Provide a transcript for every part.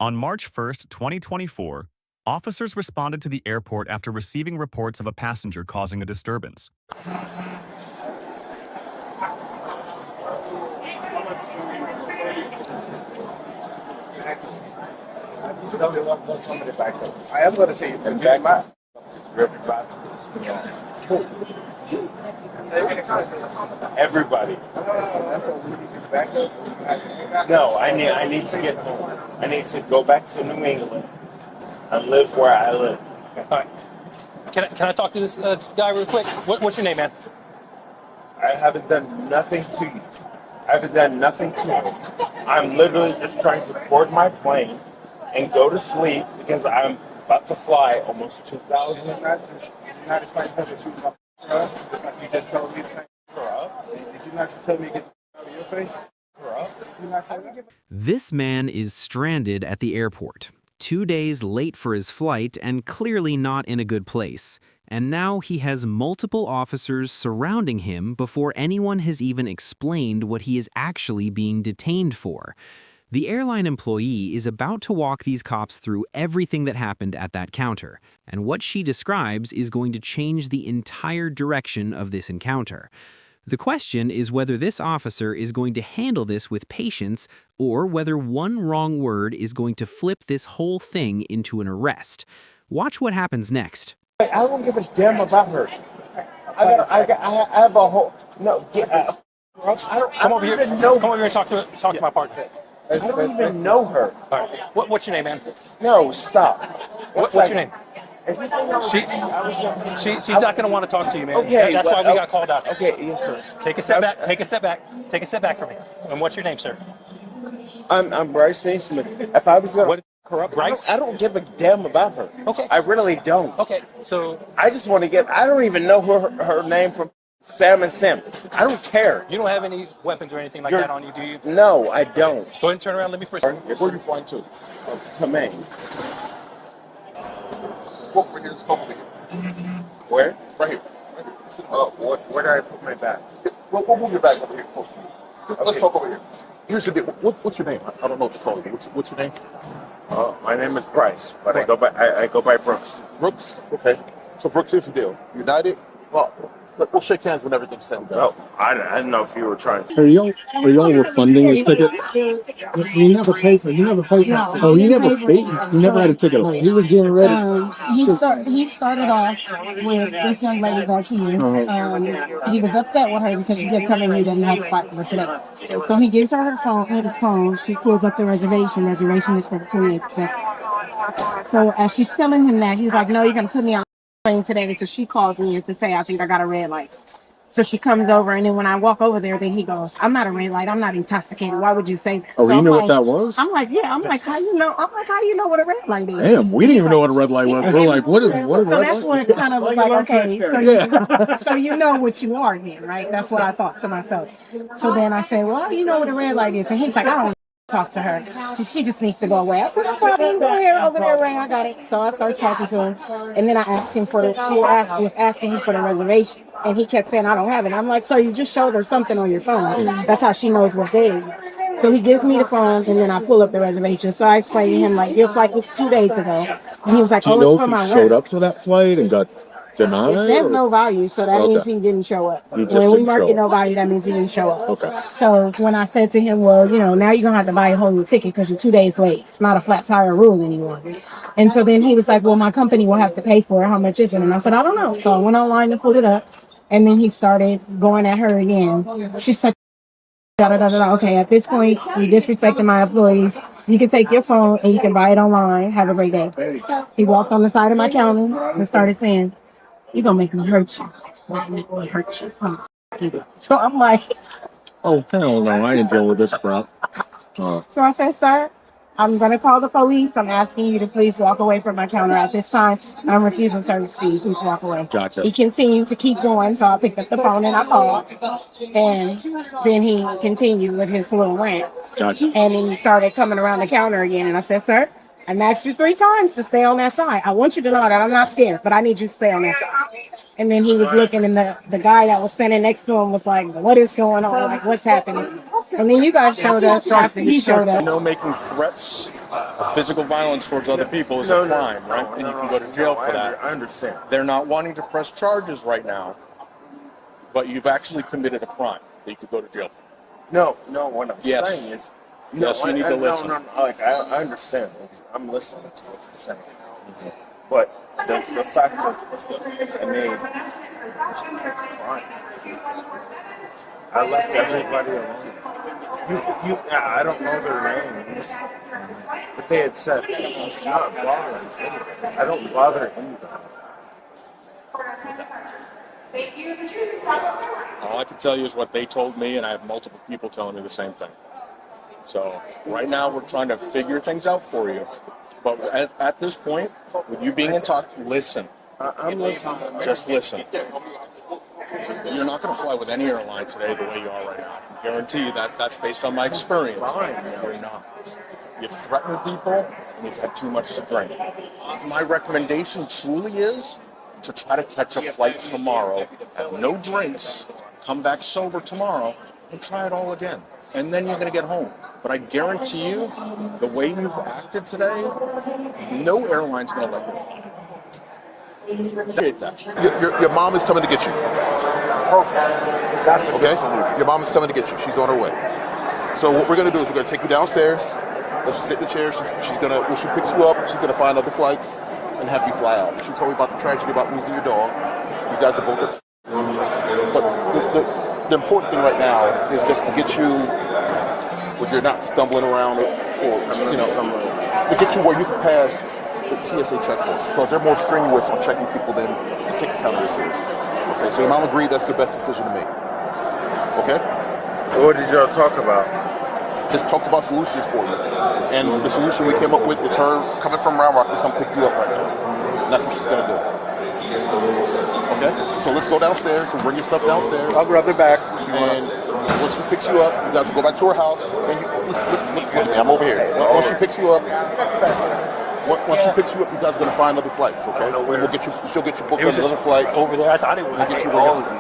On March 1st, 2024, officers responded to the airport after receiving reports of a passenger causing a disturbance. I am going to tell you that back my everybody. No, I need to get home. I need to go back to New England and live where I live. All right. Can I talk to this guy real quick? What's your name, man? I haven't done nothing to you. I haven't done nothing to you. I'm literally just trying to board my plane and go to sleep because I'm about to fly almost 2,000. Did you just told me to say Did you not just tell me to get out of your face? This man is stranded at the airport, 2 days late for his flight and clearly not in a good place. And now he has multiple officers surrounding him before anyone has even explained what he is actually being detained for. The airline employee is about to walk these cops through everything that happened at that counter, and what she describes is going to change the entire direction of this encounter. The question is whether this officer is going to handle this with patience or whether one wrong word is going to flip this whole thing into an arrest. Watch what happens next. I don't give a damn about her. I have a whole no. Come over here and talk to my partner. I don't even know her. All right. What's your name, man? No, stop. What's your name? She's not going to want to talk to you, man. Okay, that's why we got called out. Okay, yes, sir. Take a step back. Take a step back. Take a step back from me. And what's your name, sir? I'm Bryce Naismith. If I was going to corrupt Bryce, I don't give a damn about her. Okay. I really don't. Okay, so I just want to get. I don't even know her name from Sam and Sim. I don't care. You don't have any weapons or anything like that on you, do you? No, I don't. Go ahead and turn around. Let me first. Where are you flying to? To Maine. Where? Right here. Where did I put my bag? We'll move your bag over here close to you. Let's talk over here. Here's the deal. What's your name? I don't know what to call you. What's your name? My name is Bryce, but I go by Brooks. Brooks? Okay. So Brooks, here's the deal. United? Well, we'll shake hands when everything's settled down. No, I didn't know if you were trying to. Are y'all refunding his ticket? You never paid for it. You never paid for it. Oh, he never paid? He never had a ticket. He was getting ready. He started off with this young lady back here. He was upset with her because she kept telling me he didn't have a flight for today. So he gives her his phone. She pulls up the reservation. Reservation is for the 28th. So as she's telling him that, he's like, no, you're going to put me on the plane today. So she calls me and to say, I think I got a red light. So she comes over, and then when I walk over there, then he goes, I'm not a red light. I'm not intoxicated. Why would you say that? Oh, so you know what that was? I'm like, yeah. I'm like, how you know? I'm like, how you know what a red light is? Damn, we didn't even know what a red light was. We're like, what is a red light? So that's what kind of was like, okay, so you know what you are then, right? That's what I thought to myself. So then I said, well, you know what a red light is? And he's like, I don't talk to her. She just needs to go away. I said, no problem. Go ahead over there, Ray. I got it. So I started talking to him, and then I asked him for was asking him for the reservation, and he kept saying, I don't have it. I'm like, so you just showed her something on your phone. That's how she knows what day it is. So he gives me the phone, and then I pull up the reservation. So I explained to him, like, your flight was 2 days ago. And he was like, Do you know it's for if my he work. showed up to that flight and got denied? It says no value, so that means he didn't show up. He just When we didn't mark show it no up. value, that means he didn't show up. Okay. So when I said to him, well, now you're going to have to buy a whole new ticket because you're 2 days late. It's not a flat tire rule anymore. And so then he was like, well, my company will have to pay for it. How much is it? And I said, I don't know. So I went online and pulled it up. And then he started going at her again. She's such Okay, at this point, you disrespecting my employees. You can take your phone and you can buy it online. Have a great day. He walked on the side of my counter and started saying, you're going to make me hurt you. Make me hurt you. So I'm like, Oh, hell no, I didn't deal with this crap. so I said, sir, I'm going to call the police. I'm asking you to please walk away from my counter at this time. I'm refusing service to you. Please walk away. Gotcha. He continued to keep going, so I picked up the phone and I called. And then he continued with his little rant. Gotcha. And then he started coming around the counter again. And I said, sir, I asked you 3 times to stay on that side. I want you to know that I'm not scared, but I need you to stay on that side. And then he was looking, and the guy that was standing next to him was like, "What is going on? Like, what's happening?" And then you guys showed up after he showed up. Making threats of physical violence towards other people is a crime, right? And you can go to jail for that. I understand. They're not wanting to press charges right now, but you've actually committed a crime that you could go to jail for. No, what I'm saying is, Yes, you need to listen. No, like, I understand. I'm listening to what you're saying. But the fact of, I mean, I left everybody alone. I don't know their names, but they had said, it's not bothering anybody. I don't bother anybody. All I can tell you is what they told me, and I have multiple people telling me the same thing. So right now we're trying to figure things out for you. But at this point, with you being in talk, listen. I'm listening. Just listen. You're not going to fly with any airline today the way you are right now. I can guarantee you that that's based on my experience. You're not. You've threatened people, and you've had too much to drink. My recommendation truly is to try to catch a flight tomorrow, have no drinks, come back sober tomorrow, and try it all again. And then you're going to get home. But I guarantee you, the way you've acted today, no airline's going to let you fly. Your mom is coming to get you. Perfect. That's a good solution. Your mom is coming to get you. She's on her way. So what we're going to do is we're going to take you downstairs. Let you sit in the chair. She's going to, when she picks you up, she's going to find other flights and have you fly out. She told me about the tragedy about losing your dog. You guys are both. But the important thing right now is just to get you where you're not stumbling around or to get you where you can pass the TSA checkpoint, because they're more strenuous on checking people than the ticket counter is here. Okay, so your mom agreed that's the best decision to make. Okay? What did y'all talk about? Just talked about solutions for you. And the solution we came up with is her coming from Round Rock to come pick you up right now. And that's what she's going to do. Okay? So let's go downstairs and bring your stuff downstairs. I'll grab it back. And once she picks you up, you guys will go back to her house. And I'm over here. Once she picks you up, you guys are going to find other flights, okay? And we'll get you, she'll get you booked on another flight. Over there, I thought it was. We'll get you all of you.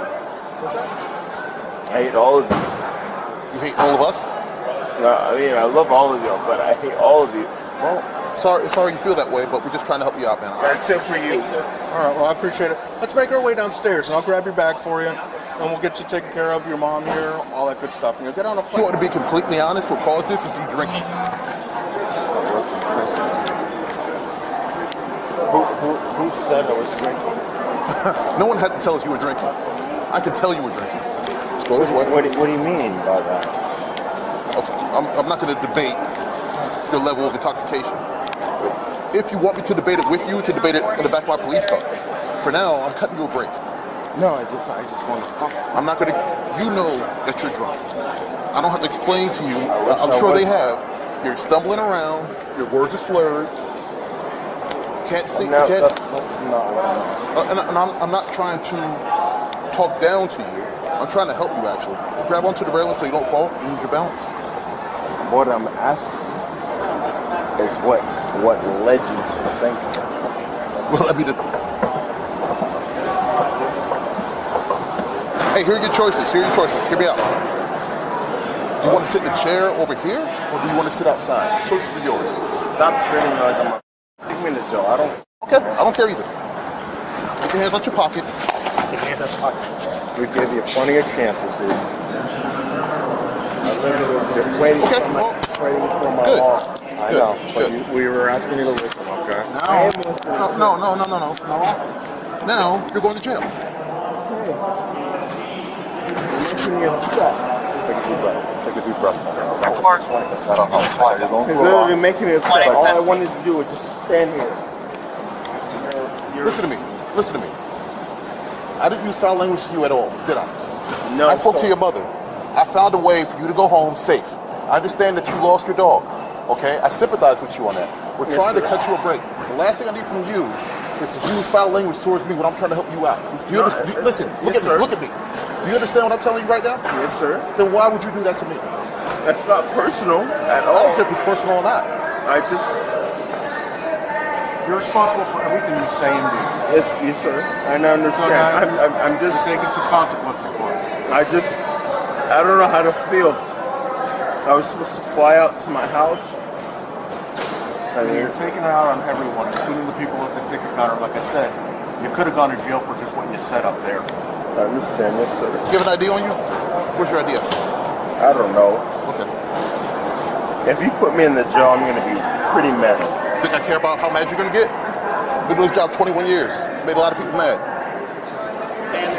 I hate all of you. You hate all of us? No, I mean, I love all of you, but I hate all of you. Well, sorry you feel that way, but we're just trying to help you out, man. That's it for you. All right, well, I appreciate it. Let's make our way downstairs, and I'll grab your bag for you, and we'll get you taken care of, your mom here, all that good stuff. And you'll get on a flight. You want to be completely honest, what caused this is some drinking. Who said I was drinking? No one had to tell us you were drinking. I can tell you were drinking. Let's go this way. What do you mean by that? Okay, I'm not going to debate your level of intoxication. If you want me to debate it with you, to debate it in the back of my police car. For now, I'm cutting you a break. No, I just want to talk. I'm not going to. You know that you're drunk. I don't have to explain to you. I'm sure they have. You're stumbling around. Your words are slurred. Can't see. No, that's not what I'm and I'm not trying to talk down to you. I'm trying to help you, actually. Grab onto the railing so you don't fall and lose your balance. What I'm asking is what led you to the thinking. Well, I mean, hey, here are your choices. Hear me out. Do you want to sit in the chair over here, or do you want to sit outside? The choices are yours. Stop treating me like I'm a... Take me in the jail. Okay, I don't care either. Take your hands out your pocket. Take your hands out your pocket. We gave you plenty of chances, dude. I literally was just waiting for my Good. law. I know, but Good. we were asking you to listen, okay? No. Now you're going to jail. You're making me upset. Take a deep breath. He's literally making me upset. All I wanted to do was just stand here. Listen to me. I didn't use foul language to you at all, did I? No. I spoke to your mother. I found a way for you to go home safe. I understand that you lost your dog. Okay? I sympathize with you on that. We're trying to cut you a break. The last thing I need from you is to use foul language towards me when I'm trying to help you out. Listen, look at me. Do you understand what I'm telling you right now? Yes, sir. Then why would you do that to me? That's not personal at I don't all. care if it's personal or not. I just... You're responsible for everything you say and do. Yes, sir. I understand. I'm just taking some consequences for it. I don't know how to feel. I was supposed to fly out to my house. You're taking it out on everyone, including the people at the ticket counter. Like I said, you could have gone to jail for just what you said up there. I understand, yes, sir. Do you have an ID on you? What's your idea? I don't know. Okay. If you put me in the jail, I'm going to be pretty mad. Think I care about how mad you're going to get? Been doing this job 21 years. Made a lot of people mad.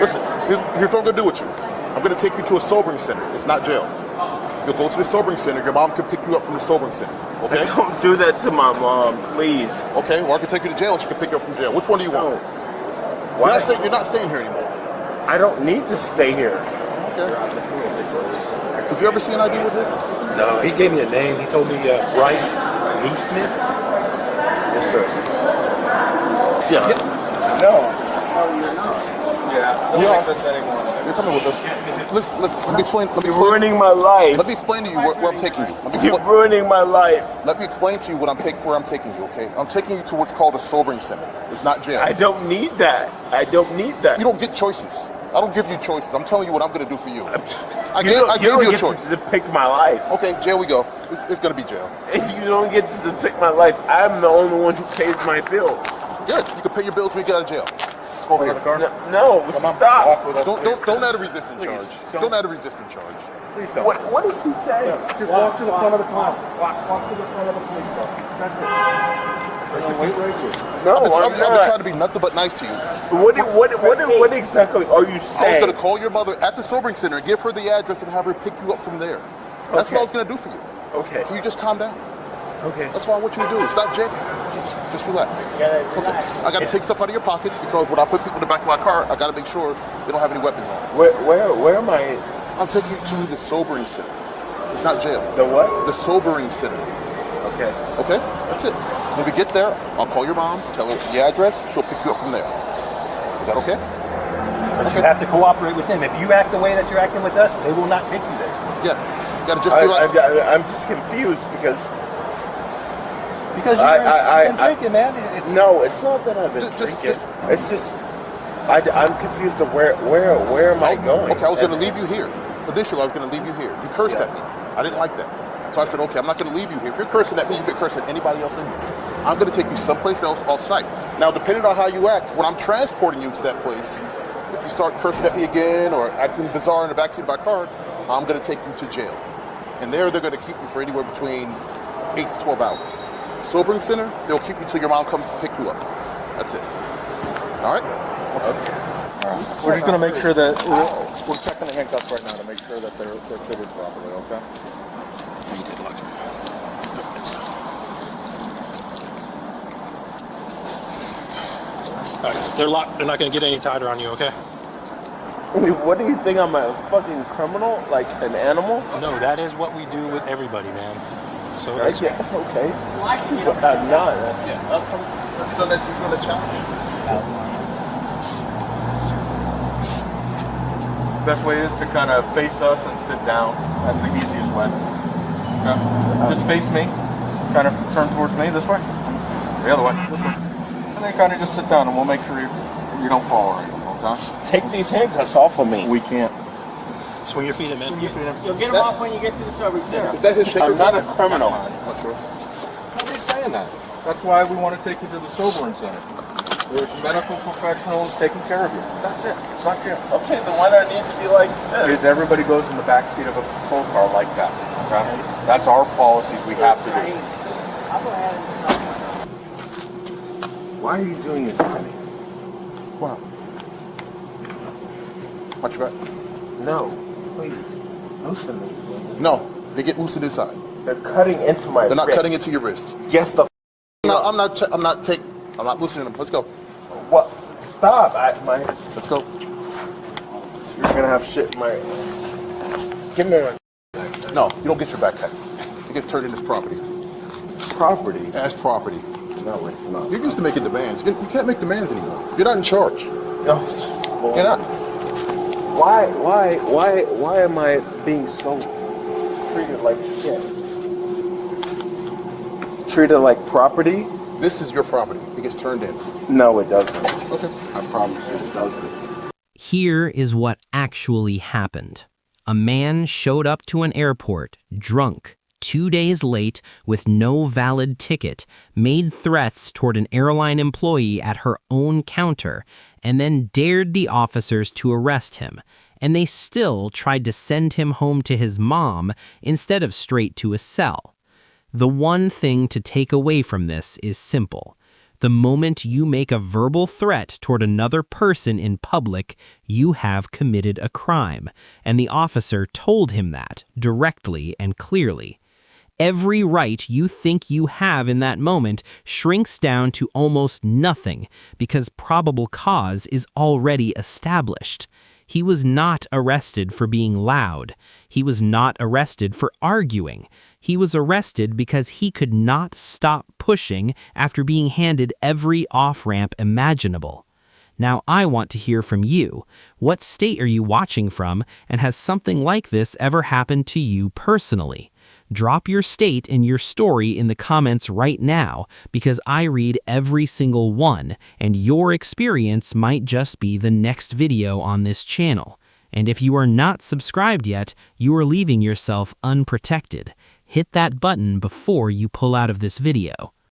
Listen, here's what I'm going to do with you. I'm going to take you to a sobering center. It's not jail. You'll go to the sobering center. Your mom can pick you up from the sobering center. Okay? Don't do that to my mom, please. Okay, well, I can take you to jail and she can pick you up from jail. Which one do you want? Why? You're not staying here anymore. I don't need to stay here. Okay. Did you ever see an ID with this? No, he gave me a name. He told me Bryce Neesmith. Yes, sir. Yeah. No. Oh, you're not. Yeah. Don't take this anymore. You're coming with us. Let me explain. You're ruining my life. Let me explain to you where I'm taking you. You're ruining my life. Let me explain to you where I'm taking you, okay? I'm taking you to what's called a sobering center. It's not jail. I don't need that. I don't need that. You don't get choices. I don't give you choices. I'm telling you what I'm going to do for you. I you gave you a get choice. to pick my life. Okay, jail we go. It's going to be jail. If you don't get to pick my life, I'm the only one who pays my bills. Good. You can pay your bills when you get out of jail. Let's go over here. No, stop. Don't add a resistance charge. Don't add a resistance charge. Please don't. What is he saying? Just walk to the front of the car. Walk to the front of the police car. That's it. Wait right here. No, I've been trying to be nothing but nice to you. What exactly are you I was saying? going to call your mother at the sobering center, give her the address, and have her pick you up from there. That's what I was going to do for you. Okay. Can you just calm down? Okay. That's what I want you to do. Stop jamming. Just relax. Okay. I got to take stuff out of your pockets because when I put people in the back of my car, I got to make sure they don't have any weapons on. Where am I? I'm taking you to the sobering center. It's not jail. The what? The sobering center. Okay. Okay? That's it. When we get there, I'll call your mom, tell her the address, she'll pick you up from there. Is that okay? But you have to cooperate with them. If you act the way that you're acting with us, they will not take you there. Yeah. You gotta just be like... I'm just confused because you've been drinking, man. No, it's not that I've been drinking. It's just I'm confused of where am I going? Okay, I was going to leave you here. Initially, I was going to leave you here. You cursed at me. I didn't like that. So I said, okay, I'm not going to leave you here. If you're cursing at me, you can curse at anybody else in here. I'm going to take you someplace else off-site. Now, depending on how you act, when I'm transporting you to that place, if you start cursing at me again or acting bizarre in the backseat of my car, I'm going to take you to jail. And there, they're going to keep you for anywhere between 8 to 12 hours. Sobering center, they'll keep you till your mom comes to pick you up. That's it. All right? Okay. We're just going to make sure that we're checking the handcuffs right now to make sure that they're fitted properly, okay? You did like it. All right, they're locked. They're not going to get any tighter on you, okay? What do you think? I'm a fucking criminal? Like an animal? No, that is what we do with everybody, man. So okay. I'm not. You're going to challenge. Best way is to kind of face us and sit down. That's the easiest way. Okay. Just face me. Kind of turn towards me this way. The other way. This way. And then kind of just sit down and we'll make sure you don't fall or anything, okay? Take these handcuffs off of me. We can't. Swing your feet in, man. You'll get them off when you get to the service center. Is that his shaker? I'm not a criminal. Nobody's saying that. That's why we want to take you to the sobering center. There's medical professionals taking care of you. That's it. It's not jail. Okay, then why do I need to be like this? Because everybody goes in the back seat of a patrol car like that. Okay? That's our policies we have to do. Why are you doing this to me? Wow. Watch your back. No, please. Loosen these. No, they get loosened inside. They're cutting into my They're not wrist. cutting into your wrist. Yes, the I'm not loosening them. Let's go. What? Stop. Let's go. You're gonna have shit in my... Give me one. No, you don't get your backpack. It gets turned in as property. Property? As property. No, it's not. You're used to making demands. You can't make demands anymore. You're not in charge. No. You're not. Why am I being so treated like shit? Treated like property? This is your property. it gets turned in. No, it doesn't. Okay. I promise you, it doesn't. Here is what actually happened. A man showed up to an airport, drunk, 2 days late with no valid ticket, made threats toward an airline employee at her own counter, and then dared the officers to arrest him. And they still tried to send him home to his mom instead of straight to a cell. The one thing to take away from this is simple. The moment you make a verbal threat toward another person in public, you have committed a crime, and the officer told him that directly and clearly. Every right you think you have in that moment shrinks down to almost nothing because probable cause is already established. He was not arrested for being loud. He was not arrested for arguing. He was arrested because he could not stop pushing after being handed every off-ramp imaginable. Now I want to hear from you. What state are you watching from, and has something like this ever happened to you personally? Drop your state and your story in the comments right now because I read every single one, and your experience might just be the next video on this channel. And if you are not subscribed yet, you are leaving yourself unprotected. Hit that button before you pull out of this video.